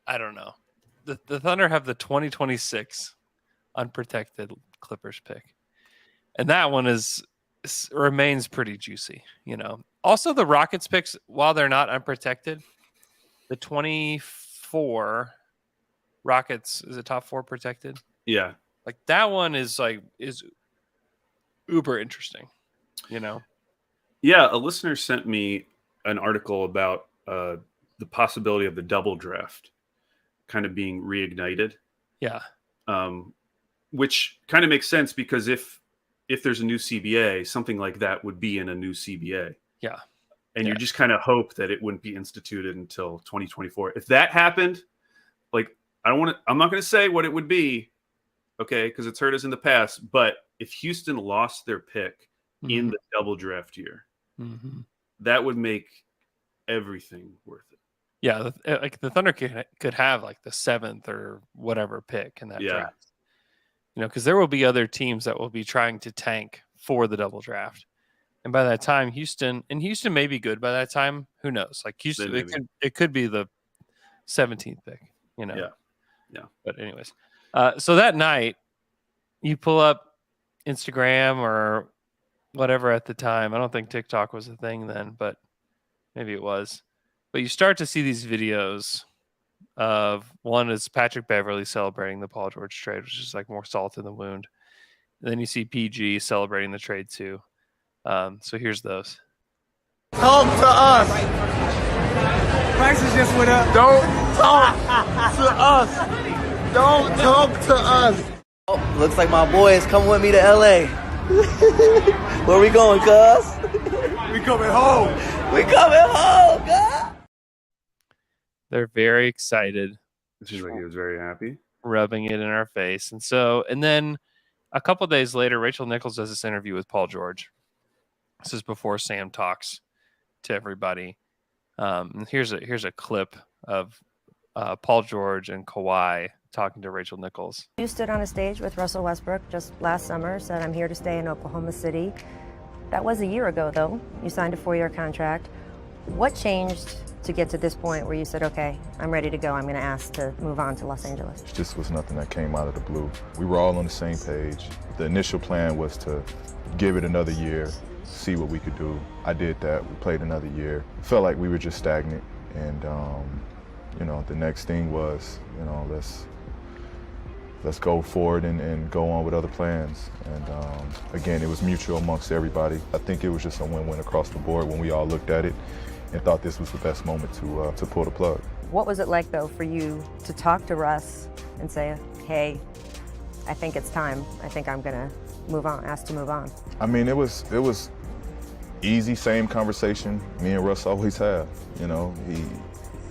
I don't know. The Thunder have the 2026 unprotected Clippers pick, and that one remains pretty juicy. You know. Also, the Rockets picks, while they're not unprotected, the 24 Rockets is a top 4 protected. Yeah. Like that one is uber interesting. You know. Yeah, a listener sent me an article about the possibility of the double draft kind of being reignited. Yeah. Which kind of makes sense because if there's a new CBA, something like that would be in a new CBA. Yeah. And you just kind of hope that it wouldn't be instituted until 2024. If that happened, like I'm not going to say what it would be, okay, because it's hurt us in the past, but if Houston lost their pick in the double draft year, that would make everything worth it. Yeah, like the Thunder could have like the 7th or whatever pick in that draft. You know, because there will be other teams that will be trying to tank for the double draft, and by that time, Houston may be good by that time. Who knows? Like Houston, it could be the 17th pick. You know. Yeah. But anyways, so that night, you pull up Instagram or whatever at the time. I don't think TikTok was a thing then, but maybe it was. But you start to see these videos of one is Patrick Beverley celebrating the Paul George trade, which is like more salt in the wound. And then you see PG celebrating the trade too. So here's those. Talk to us. Prices just went up. Don't talk to us. Don't talk to us. Oh, looks like my boys coming with me to LA. Where we going, cuz? We coming home. We coming home, cuz. They're very excited. It seems like he was very happy. Rubbing it in our face. And then a couple days later, Rachel Nichols does this interview with Paul George. This is before Sam talks to everybody. And here's a clip of Paul George and Kawhi talking to Rachel Nichols. You stood on a stage with Russell Westbrook just last summer, said, I'm here to stay in Oklahoma City. That was a year ago, though. You signed a 4-year contract. What changed to get to this point where you said, okay, I'm ready to go. I'm going to ask to move on to Los Angeles? It just was nothing that came out of the blue. We were all on the same page. The initial plan was to give it another year, see what we could do. I did that. We played another year. Felt like we were just stagnant. And, the next thing was, let's go forward and go on with other plans. And again, it was mutual amongst everybody. I think it was just a win-win across the board when we all looked at it and thought this was the best moment to pull the plug. What was it like, though, for you to talk to Russ and say, hey, I think it's time. I think I'm going to move on, ask to move on? I mean, it was easy, same conversation me and Russ always have.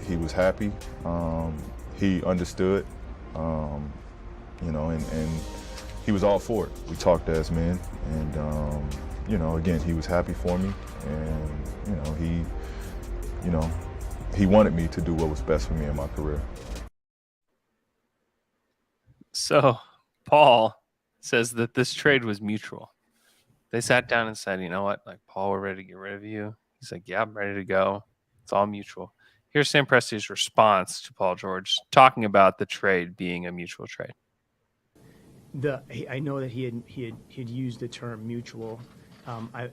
He was happy. He understood. And he was all for it. We talked as men, and again, he was happy for me, and he wanted me to do what was best for me in my career. So Paul says that this trade was mutual. They sat down and said, you know what, like, Paul, we're ready to get rid of you. He's like, yeah, I'm ready to go. It's all mutual. Here's Sam Presti's response to Paul George talking about the trade being a mutual trade. I know that he had used the term mutual. I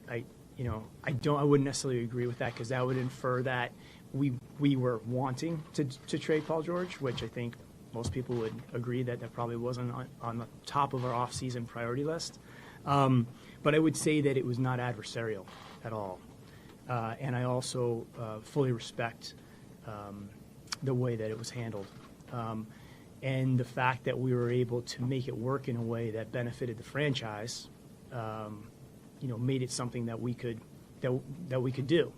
wouldn't necessarily agree with that because that would infer that we we were wanting to trade Paul George, which I think most people would agree that probably wasn't on the top of our off-season priority list. But I would say that it was not adversarial at all. And I also fully respect the way that it was handled. And the fact that we were able to make it work in a way that benefited the franchise, made it something that we could do.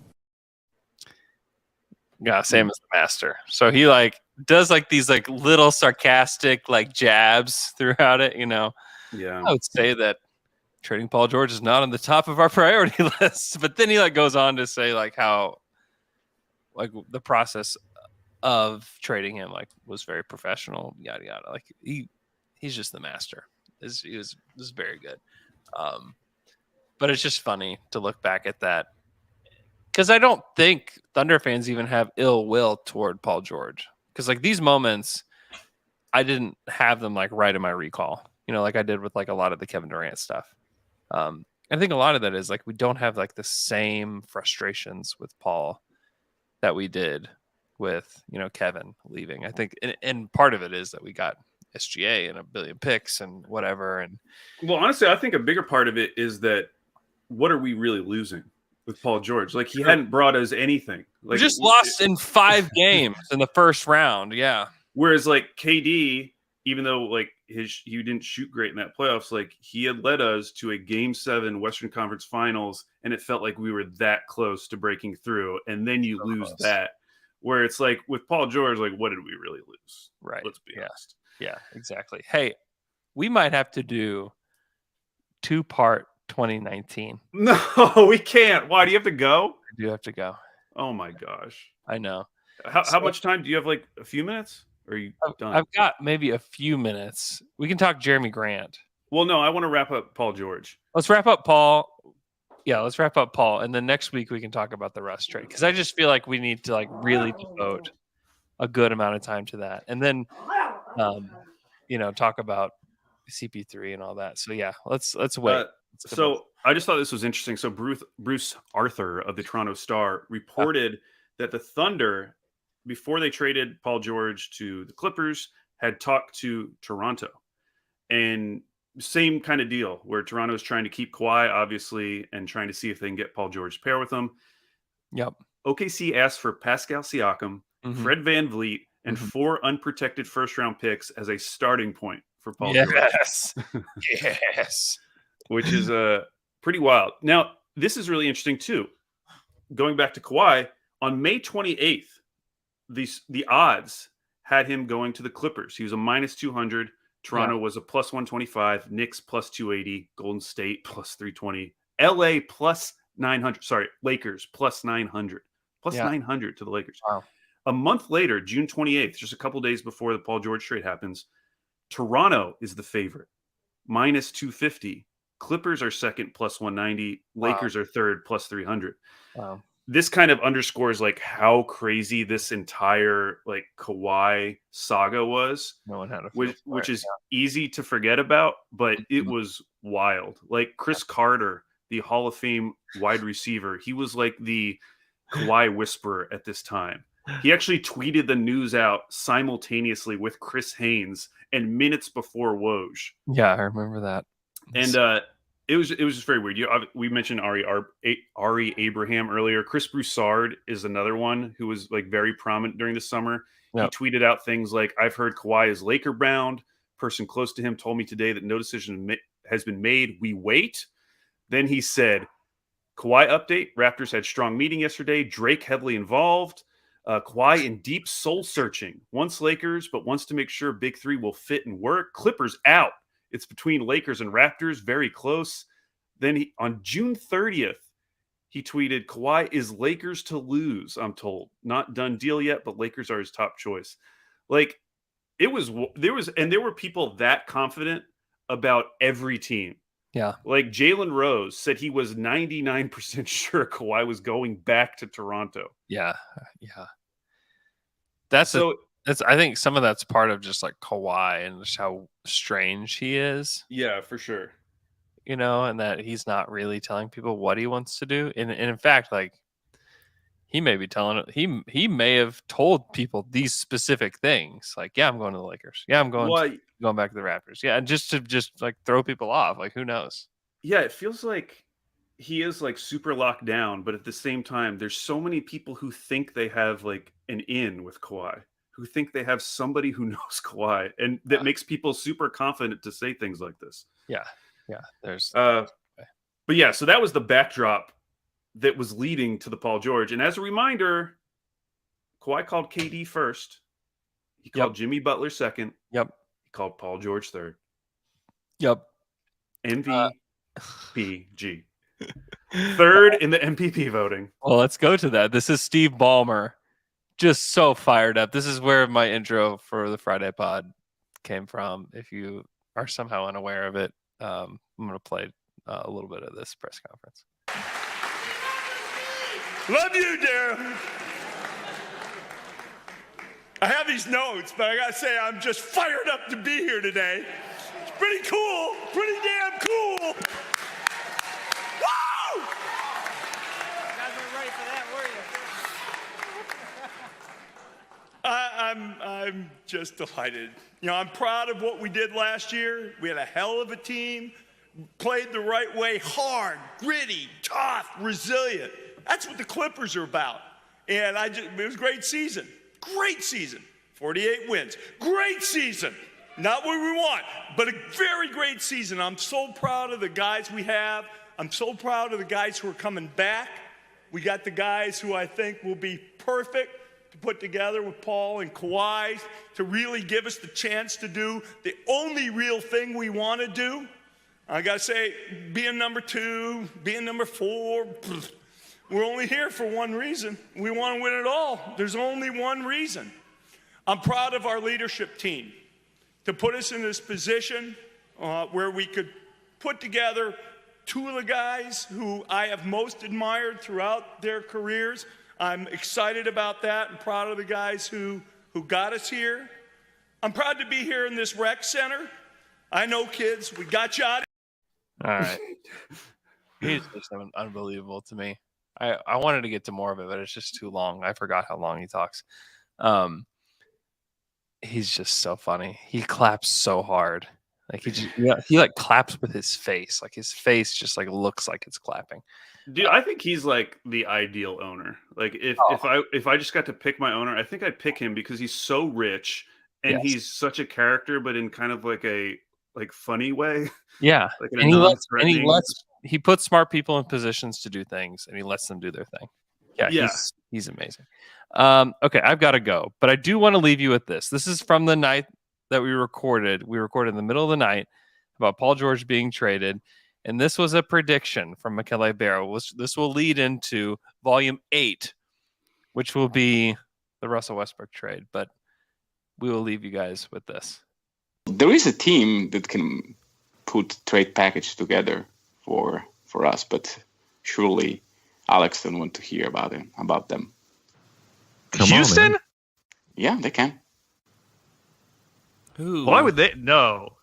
Yeah, Sam is the master. So he does these little sarcastic jabs throughout it. Yeah, I would say that trading Paul George is not on the top of our priority list. But then he goes on to say how the process of trading him was very professional, yada yada. He's just the master. He was very good. But it's just funny to look back at that, because I don't think Thunder fans even have ill will toward Paul George. Because these moments, I didn't have them right in my recall. Like I did with a lot of the Kevin Durant stuff. I think a lot of that is we don't have the same frustrations with Paul that we did with Kevin leaving. I think, and part of it is that we got SGA and a billion picks and whatever. And well, honestly, I think a bigger part of it is that what are we really losing with Paul George? He hadn't brought us anything. We just lost in 5 games in the first round. Yeah. Whereas KD, even though he didn't shoot great in that playoffs, he had led us to a Game 7 Western Conference Finals, and it felt like we were that close to breaking through, and then you lose that. Where it's with Paul George, what did we really lose? Right. Let's be honest. Yeah, exactly. Hey, we might have to do 2-part 2019. No, we can't. Why do you have to go? I do have to go. Oh my gosh. I know. How much time do you have? A few minutes? Or are you done? I've got maybe a few minutes. We can talk Jeremy Grant. Well, no, I want to wrap up Paul George. Let's wrap up Paul. Yeah, let's wrap up Paul, and then next week we can talk about the Russ trade, because I just feel like we need to really devote a good amount of time to that, and then talk about CP3 and all that. So yeah, let's wait. So I just thought this was interesting. So Bruce Arthur of the Toronto Star reported that the Thunder, before they traded Paul George to the Clippers, had talked to Toronto, and same kind of deal where Toronto is trying to keep Kawhi, obviously, and trying to see if they can get Paul George to pair with him. Yep. OKC asked for Pascal Siakam, Fred VanVleet, and 4 unprotected first-round picks as a starting point for Paul George. Yes. Which is pretty wild. Now, this is really interesting, too. Going back to Kawhi, on May 28th, the odds had him going to the Clippers. He was a -200. Toronto was a +125, Knicks +280, Golden State +320, LA +900. Sorry, Lakers +900, +900 to the Lakers. Wow. A month later, June 28th, just a couple days before the Paul George trade happens, Toronto is the favorite, -250. Clippers are second, +190. Lakers are third, +300. Wow. This kind of underscores how crazy this entire Kawhi saga was. No one had a which is easy to forget about, but it was wild. Chris Carter, the Hall of Fame wide receiver, he was the Kawhi whisperer at this time. He actually tweeted the news out simultaneously with Chris Haynes and minutes before Woj. Yeah, I remember that. And it was just very weird. We mentioned Ari Abraham earlier. Chris Broussard is another one who was very prominent during the summer. Yep. He tweeted out things like, "I've heard Kawhi is Laker bound. Person close to him told me today that no decision has been made. We wait." Then he said, "Kawhi update. Raptors had strong meeting yesterday. Drake heavily involved. Kawhi in deep soul searching. Wants Lakers, but wants to make sure Big Three will fit and work. Clippers out. It's between Lakers and Raptors, very close." Then on June 30th, he tweeted, "Kawhi is Lakers to lose, I'm told. Not done deal yet, but Lakers are his top choice." There were people that confident about every team. Yeah. Jalen Rose said he was 99% sure Kawhi was going back to Toronto. Yeah. Yeah. I think some of that's part of just Kawhi and just how strange he is. Yeah, for sure. And that he's not really telling people what he wants to do. And in fact, he may be telling it. He may have told people these specific things, like, yeah, I'm going to the Lakers. Yeah, I'm going back to the Raptors. Yeah, and just to like throw people off. Like, who knows? Yeah, it feels like he is like super locked down, but at the same time, there's so many people who think they have like an in with Kawhi, who think they have somebody who knows Kawhi, and that makes people super confident to say things like this. Yeah. There's but yeah, so that was the backdrop that was leading to the Paul George. And as a reminder, Kawhi called KD first. He called Jimmy Butler second. Yep. He called Paul George third. Yep. MVPG. Third in the MVP voting. Well, let's go to that. This is Steve Ballmer. Just so fired up. This is where my intro for the Friday pod came from. If you are somehow unaware of it, I'm going to play a little bit of this press conference. Love you, Darren. I have these notes, but I got to say, I'm just fired up to be here today. It's pretty cool. Pretty damn cool. Woo! You guys weren't ready for that, were you? I'm just delighted. You know, I'm proud of what we did last year. We had a hell of a team, played the right way, hard, gritty, tough, resilient. That's what the Clippers are about. And it was a great season. Great season. 48 wins. Great season. Not what we want, but a very great season. I'm so proud of the guys we have. I'm so proud of the guys who are coming back. We got the guys who I think will be perfect to put together with Paul and Kawhi to really give us the chance to do the only real thing we want to do. I got to say, being number 2, being number 4, we're only here for one reason. We want to win it all. There's only one reason. I'm proud of our leadership team to put us in this position where we could put together 2 of the guys who I have most admired throughout their careers. I'm excited about that and proud of the guys who got us here. I'm proud to be here in this rec center. I know, kids, we got you out. All right. He's just unbelievable to me. I wanted to get to more of it, but it's just too long. I forgot how long he talks. He's just so funny. He claps so hard. Like he like claps with his face. Like his face just like looks like it's clapping. Dude, I think he's like the ideal owner. Like if I just got to pick my owner, I think I'd pick him because he's so rich and he's such a character, but in kind of like a funny way. Yeah. Like and he puts smart people in positions to do things and he lets them do their thing. Yeah. He's amazing. Okay, I've got to go, but I do want to leave you with this. This is from the night that we recorded. We recorded in the middle of the night about Paul George being traded. And this was a prediction from Michele Barrow. This will lead into volume 8, which will be the Russell Westbrook trade. But we will leave you guys with this. There is a team that can put trade package together for us, but surely Alex don't want to hear about them. Houston? Yeah, they can. Why would they? No.